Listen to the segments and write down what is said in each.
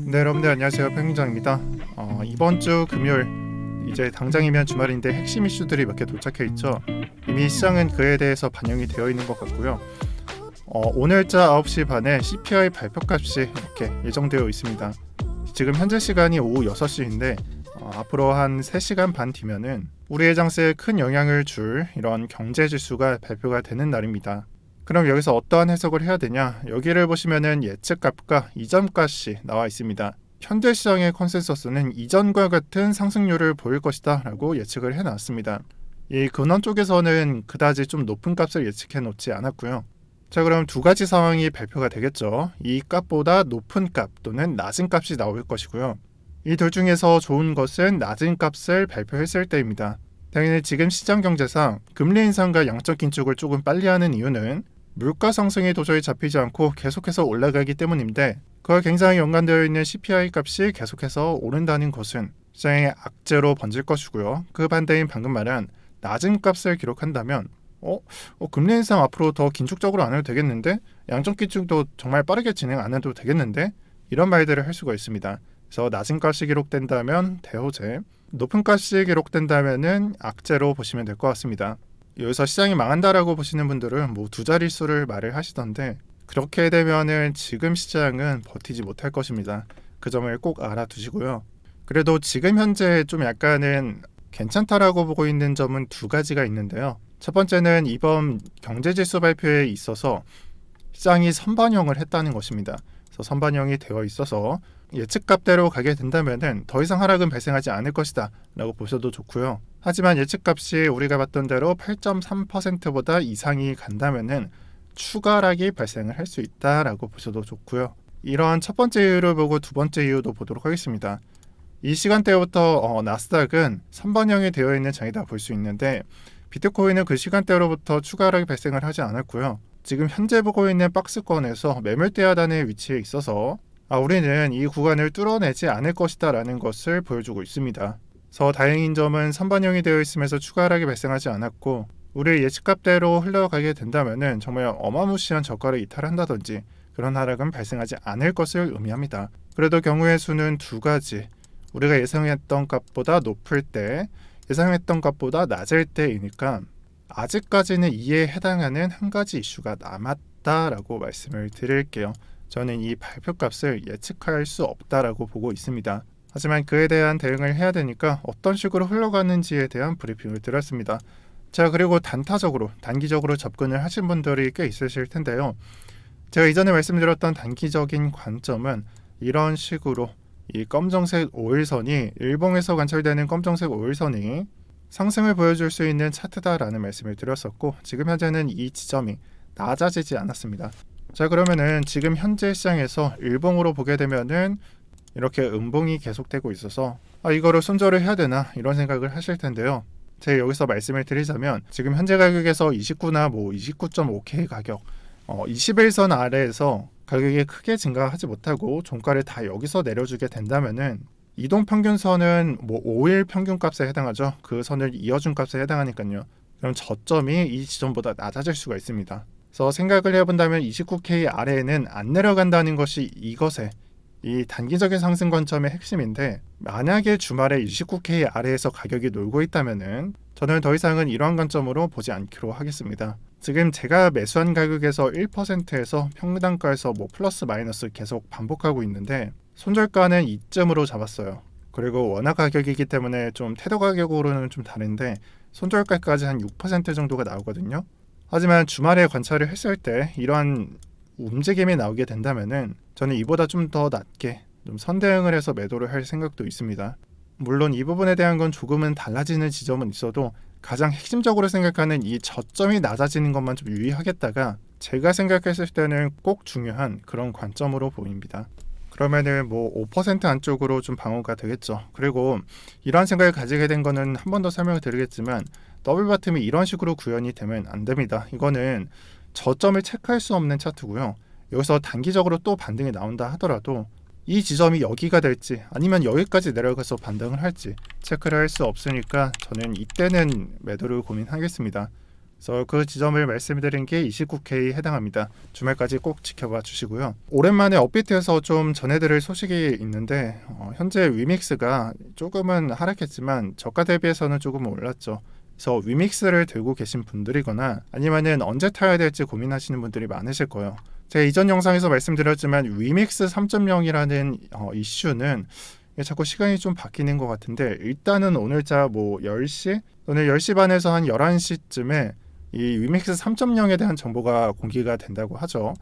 네, 여러분들 안녕하세요. 평균장입니다. 이번 주 금요일 이제 당장이면 주말인데 핵심 이슈들이 몇 개 도착해 있죠. 이미 시장은 그에 대해서 반영이 되어 있는 것 같고요. 오늘자 9시 반에 CPI 발표값이 이렇게 예정되어 있습니다. 지금 현재 시간이 오후 6시인데 앞으로 한 3시간 반 뒤면은 우리의 장세에 큰 영향을 줄 이런 경제 지수가 발표가 되는 날입니다. 그럼 여기서 어떠한 해석을 해야 되냐? 여기를 보시면은 예측값과 이전값이 나와 있습니다. 현재 시장의 컨센서스는 이전과 같은 상승률을 보일 것이다 라고 예측을 해놨습니다. 이 근원 쪽에서는 그다지 좀 높은 값을 예측해 놓지 않았고요. 자, 그럼 두 가지 상황이 발표가 되겠죠. 이 값보다 높은 값 또는 낮은 값이 나올 것이고요. 이 둘 중에서 좋은 것은 낮은 값을 발표했을 때입니다. 당연히 지금 시장 경제상 금리 인상과 양적 긴축을 조금 빨리 하는 이유는 물가 상승이 도저히 잡히지 않고 계속해서 올라가기 때문인데, 그와 굉장히 연관되어 있는 CPI 값이 계속해서 오른다는 것은 시장의 악재로 번질 것이고요. 그 반대인 방금 말한 낮은 값을 기록한다면 금리 인상 앞으로 더 긴축적으로 안 해도 되겠는데, 양적 긴축도 정말 빠르게 진행 안 해도 되겠는데, 이런 말들을 할 수가 있습니다. 그래서 낮은 값이 기록된다면 대호재, 높은 값이 기록된다면은 악재로 보시면 될 것 같습니다. 여기서 시장이 망한다라고 보시는 분들은 뭐 두 자릿수를 말을 하시던데, 그렇게 되면은 지금 시장은 버티지 못할 것입니다. 그 점을 꼭 알아두시고요. 그래도 지금 현재 좀 약간은 괜찮다라고 보고 있는 점은 두 가지가 있는데요. 첫 번째는 이번 경제지수 발표에 있어서 시장이 선반영을 했다는 것입니다. 그래서 선반영이 되어 있어서 예측값대로 가게 된다면은 더 이상 하락은 발생하지 않을 것이다 라고 보셔도 좋고요. 하지만 예측값이 우리가 봤던 대로 8.3%보다 이상이 간다면은 추가 하락이 발생을 할 수 있다라고 보셔도 좋고요. 이러한 첫 번째 이유를 보고 두 번째 이유도 보도록 하겠습니다. 이 시간대부터 나스닥은 선반영이 되어 있는 장이다 볼 수 있는데, 비트코인은 그 시간대로부터 추가 하락이 발생을 하지 않았고요. 지금 현재 보고 있는 박스권에서 매물대 하단의 위치에 있어서 우리는 이 구간을 뚫어내지 않을 것이다 라는 것을 보여주고 있습니다. 그래서 다행인 점은 선반영이 되어 있으면서 추가 하락이 발생하지 않았고, 우리 예측값대로 흘러가게 된다면 정말 어마무시한 저가를 이탈한다든지 그런 하락은 발생하지 않을 것을 의미합니다. 그래도 경우의 수는 두 가지, 우리가 예상했던 값보다 높을 때, 예상했던 값보다 낮을 때이니까 아직까지는 이에 해당하는 한 가지 이슈가 남았다라고 말씀을 드릴게요. 저는 이 발표값을 예측할 수 없다라고 보고 있습니다. 하지만 그에 대한 대응을 해야 되니까 어떤 식으로 흘러가는지에 대한 브리핑을 드렸습니다. 자, 그리고 단기적으로 접근을 하신 분들이 꽤 있으실 텐데요. 제가 이전에 말씀드렸던 단기적인 관점은 이런 식으로 이 검정색 5일선이, 일봉에서 관찰되는 검정색 5일선이 상승을 보여줄 수 있는 차트다라는 말씀을 드렸었고, 지금 현재는 이 지점이 낮아지지 않았습니다. 자, 그러면은 지금 현재 시장에서 일봉으로 보게 되면은 이렇게 음봉이 계속되고 있어서 이거를 손절을 해야 되나 이런 생각을 하실 텐데요. 제가 여기서 말씀을 드리자면 지금 현재 가격에서 29나 29.5K 가격, 21선 아래에서 가격이 크게 증가하지 못하고 종가를 다 여기서 내려주게 된다면은 이동평균선은 5일 평균값에 해당하죠. 그 선을 이어준 값에 해당하니까요. 그럼 저점이 이 지점보다 낮아질 수가 있습니다. 그래서 생각을 해본다면 29K 아래에는 안 내려간다는 것이 이것의 이 단기적인 상승 관점의 핵심인데, 만약에 주말에 29K 아래에서 가격이 놀고 있다면은 저는 더 이상은 이러한 관점으로 보지 않기로 하겠습니다. 지금 제가 매수한 가격에서 1%에서 평단가에서 플러스 마이너스 계속 반복하고 있는데, 손절가는 이쯤으로 잡았어요. 그리고 원화 가격이기 때문에 좀 태도 가격으로는 좀 다른데 손절가까지 한 6% 정도가 나오거든요. 하지만 주말에 관찰을 했을 때 이러한 움직임이 나오게 된다면은 저는 이보다 좀 더 낮게 좀 선대응을 해서 매도를 할 생각도 있습니다. 물론 이 부분에 대한 건 조금은 달라지는 지점은 있어도 가장 핵심적으로 생각하는 이 저점이 낮아지는 것만 좀 유의하겠다가, 제가 생각했을 때는 꼭 중요한 그런 관점으로 보입니다. 그러면은 5% 안쪽으로 좀 방어가 되겠죠. 그리고 이러한 생각을 가지게 된 거는 한 번 더 설명을 드리겠지만, 더블 바텀이 이런 식으로 구현이 되면 안 됩니다. 이거는 저점을 체크할 수 없는 차트고요. 여기서 단기적으로 또 반등이 나온다 하더라도 이 지점이 여기가 될지 아니면 여기까지 내려가서 반등을 할지 체크를 할 수 없으니까 저는 이때는 매도를 고민하겠습니다. 그래서 그 지점을 말씀드린 게 29K에 해당합니다. 주말까지 꼭 지켜봐 주시고요. 오랜만에 업비트에서 좀 전해드릴 소식이 있는데 현재 위믹스가 조금은 하락했지만 저가 대비해서는 조금 올랐죠. 그래서 위믹스를 들고 계신 분들이거나 아니면은 언제 타야 될지 고민하시는 분들이 많으실 거예요. 제가 이전 영상에서 말씀드렸지만 위믹스 3.0이라는 이슈는 자꾸 시간이 좀 바뀌는 것 같은데, 일단은 오늘자 뭐 10시 오늘 10시 반에서 한 11시쯤에 이 위믹스 3.0에 대한 정보가 공개가 된다고 하죠.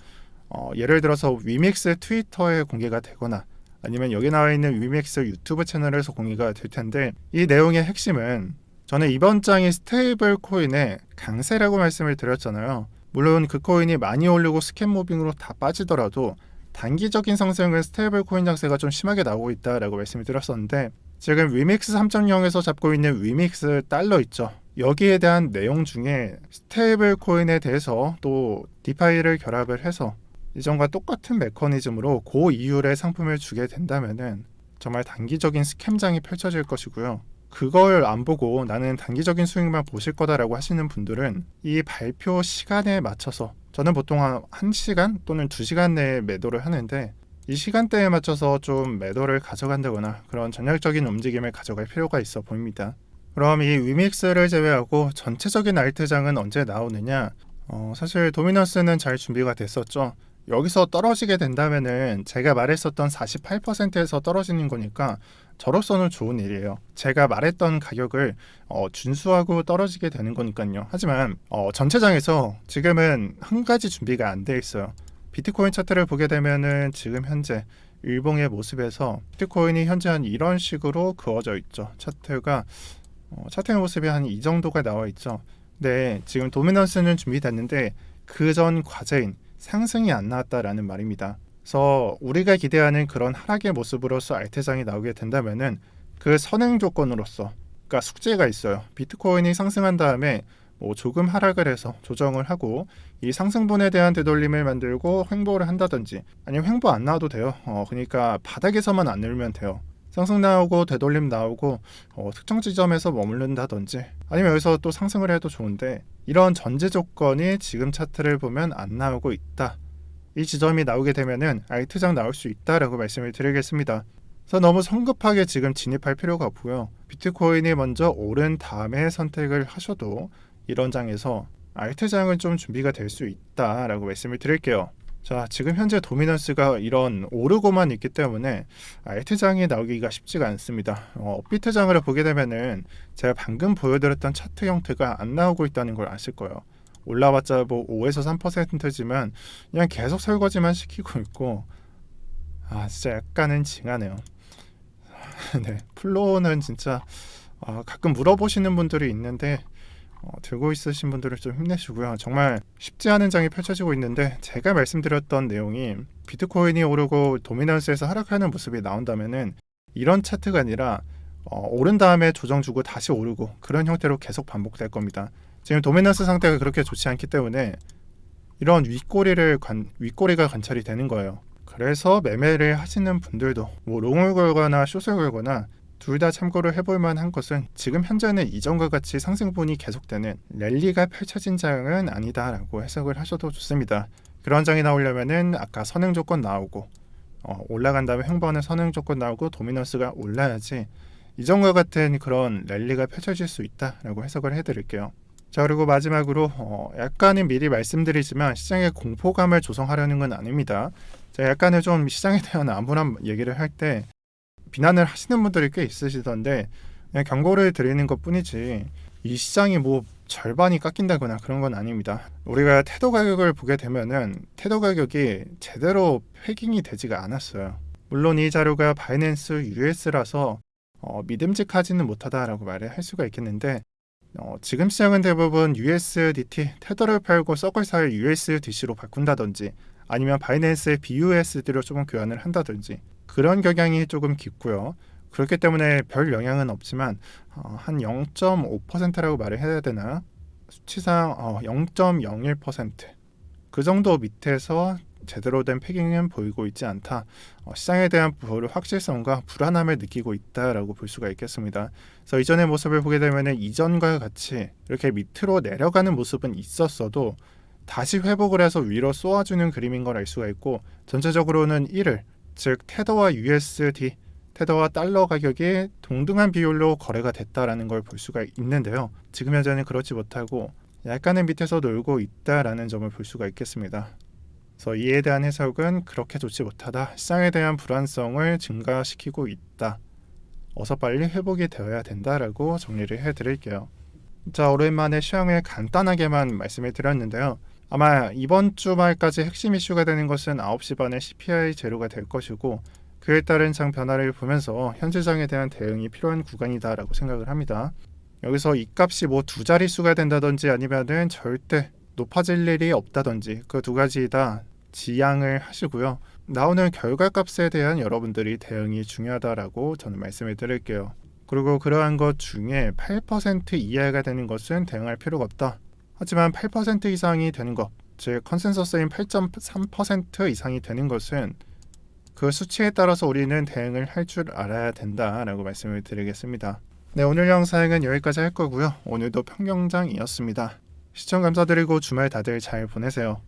예를 들어서 위믹스 트위터에 공개가 되거나 아니면 여기 나와 있는 위믹스 유튜브 채널에서 공개가 될 텐데, 이 내용의 핵심은 저는 이번 장이 스테이블 코인의 강세라고 말씀을 드렸잖아요. 물론 그 코인이 많이 오르고 스캔 무빙으로 다 빠지더라도 단기적인 상승은 스테이블 코인 장세가 좀 심하게 나오고 있다라고 말씀을 드렸었는데, 지금 위믹스 3.0에서 잡고 있는 위믹스 달러 있죠. 여기에 대한 내용 중에 스테이블 코인에 대해서 또 디파이를 결합을 해서 이전과 똑같은 메커니즘으로 고이율의 상품을 주게 된다면은 정말 단기적인 스캠장이 펼쳐질 것이고요. 그걸 안 보고 나는 단기적인 수익만 보실 거다라고 하시는 분들은 이 발표 시간에 맞춰서, 저는 보통 한 1시간 또는 2시간 내에 매도를 하는데, 이 시간대에 맞춰서 좀 매도를 가져간다거나 그런 전략적인 움직임을 가져갈 필요가 있어 보입니다. 그럼 이 위믹스를 제외하고 전체적인 알트장은 언제 나오느냐? 사실 도미넌스는 잘 준비가 됐었죠. 여기서 떨어지게 된다면은 제가 말했었던 48%에서 떨어지는 거니까 저로서는 좋은 일이에요. 제가 말했던 가격을 준수하고 떨어지게 되는 거니까요. 하지만 전체장에서 지금은 한 가지 준비가 안 돼 있어요. 비트코인 차트를 보게 되면은 지금 현재 일봉의 모습에서 비트코인이 현재 한 이런 식으로 그어져 있죠. 차트의 모습이 한 이 정도가 나와 있죠. 네, 지금 도미넌스는 준비됐는데 그 전 과제인 상승이 안 나왔다라는 말입니다. 그래서 우리가 기대하는 그런 하락의 모습으로서 알트장이 나오게 된다면은 그 선행 조건으로서, 그러니까 숙제가 있어요. 비트코인이 상승한 다음에 뭐 조금 하락을 해서 조정을 하고 이 상승분에 대한 되돌림을 만들고 횡보를 한다든지, 아니면 횡보 안 나와도 돼요. 그러니까 바닥에서만 안 늘면 돼요. 상승 나오고 되돌림 나오고 특정 지점에서 머무른다든지, 아니면 여기서 또 상승을 해도 좋은데, 이런 전제 조건이 지금 차트를 보면 안 나오고 있다. 이 지점이 나오게 되면은 알트장 나올 수 있다라고 말씀을 드리겠습니다. 그래서 너무 성급하게 지금 진입할 필요가 없고요. 비트코인이 먼저 오른 다음에 선택을 하셔도 이런 장에서 알트장은 좀 준비가 될 수 있다라고 말씀을 드릴게요. 자, 지금 현재 도미넌스가 이런 오르고만 있기 때문에 알트장이 나오기가 쉽지가 않습니다. 업비트장을 보게 되면은 제가 방금 보여드렸던 차트 형태가 안 나오고 있다는 걸 아실 거예요. 올라봤자 뭐 5에서 3%지만 그냥 계속 설거지만 시키고 있고, 진짜 약간은 징하네요. 네, 플로우는 진짜 가끔 물어보시는 분들이 있는데 들고 있으신 분들은 좀 힘내시고요. 정말 쉽지 않은 장이 펼쳐지고 있는데, 제가 말씀드렸던 내용이 비트코인이 오르고 도미넌스에서 하락하는 모습이 나온다면은 이런 차트가 아니라 오른 다음에 조정 주고 다시 오르고 그런 형태로 계속 반복될 겁니다. 지금 도미넌스 상태가 그렇게 좋지 않기 때문에 이런 윗꼬리가 관찰이 되는 거예요. 그래서 매매를 하시는 분들도 뭐 롱을 걸거나 숏을 걸거나 둘 다 참고를 해볼 만한 것은, 지금 현재는 이전과 같이 상승분이 계속되는 랠리가 펼쳐진 장은 아니다라고 해석을 하셔도 좋습니다. 그런 장이 나오려면은 아까 선행 조건 나오고 올라간 다음에 횡보하는 선행 조건 나오고 도미넌스가 올라야지 이전과 같은 그런 랠리가 펼쳐질 수 있다라고 해석을 해드릴게요. 자, 그리고 마지막으로 약간은 미리 말씀드리지만 시장의 공포감을 조성하려는 건 아닙니다. 제가 약간은 좀 시장에 대한 암울한 얘기를 할 때 비난을 하시는 분들이 꽤 있으시던데, 그냥 경고를 드리는 것 뿐이지 이 시장이 뭐 절반이 깎인다거나 그런 건 아닙니다. 우리가 태도 가격을 보게 되면은 태도 가격이 제대로 패깅이 되지가 않았어요. 물론 이 자료가 바이낸스 US라서 믿음직하지는 못하다라고 말을 할 수가 있겠는데, 지금 시장은 대부분 USDT 테더를 팔고 서클 사이 USDC로 바꾼다든지, 아니면 바이낸스의 BUSD로 조금 교환을 한다든지 그런 경향이 조금 깊고요. 그렇기 때문에 별 영향은 없지만 한 0.5%라고 말을 해야 되나? 수치상 0.01%그 정도 밑에서 제대로 된 패깅은 보이고 있지 않다. 시장에 대한 확실성과 불안함을 느끼고 있다라고 볼 수가 있겠습니다. 그래서 이전의 모습을 보게 되면 이전과 같이 이렇게 밑으로 내려가는 모습은 있었어도 다시 회복을 해서 위로 쏘아주는 그림인 걸 알 수가 있고, 전체적으로는 1을, 즉 테더와 USD, 테더와 달러 가격이 동등한 비율로 거래가 됐다라는 걸 볼 수가 있는데요. 지금 현재는 그렇지 못하고 약간의 밑에서 놀고 있다라는 점을 볼 수가 있겠습니다. 그래서 이에 대한 해석은 그렇게 좋지 못하다. 시장에 대한 불안성을 증가시키고 있다. 어서 빨리 회복이 되어야 된다라고 정리를 해드릴게요. 자, 오랜만에 시황을 간단하게만 말씀을 드렸는데요. 아마 이번 주말까지 핵심 이슈가 되는 것은 9시 반에 CPI 제로가 될 것이고, 그에 따른 장 변화를 보면서 현재장에 대한 대응이 필요한 구간이다라고 생각을 합니다. 여기서 이 값이 뭐 두 자릿수가 된다든지 아니면은 절대 높아질 일이 없다든지 그 두 가지 다 지양을 하시고요. 나오는 결과값에 대한 여러분들이 대응이 중요하다라고 저는 말씀을 드릴게요. 그리고 그러한 것 중에 8% 이하가 되는 것은 대응할 필요가 없다. 하지만 8% 이상이 되는 것, 즉 컨센서스인 8.3% 이상이 되는 것은 그 수치에 따라서 우리는 대응을 할 줄 알아야 된다라고 말씀을 드리겠습니다. 네, 오늘 영상은 여기까지 할 거고요. 오늘도 평경장이었습니다. 시청 감사드리고 주말 다들 잘 보내세요.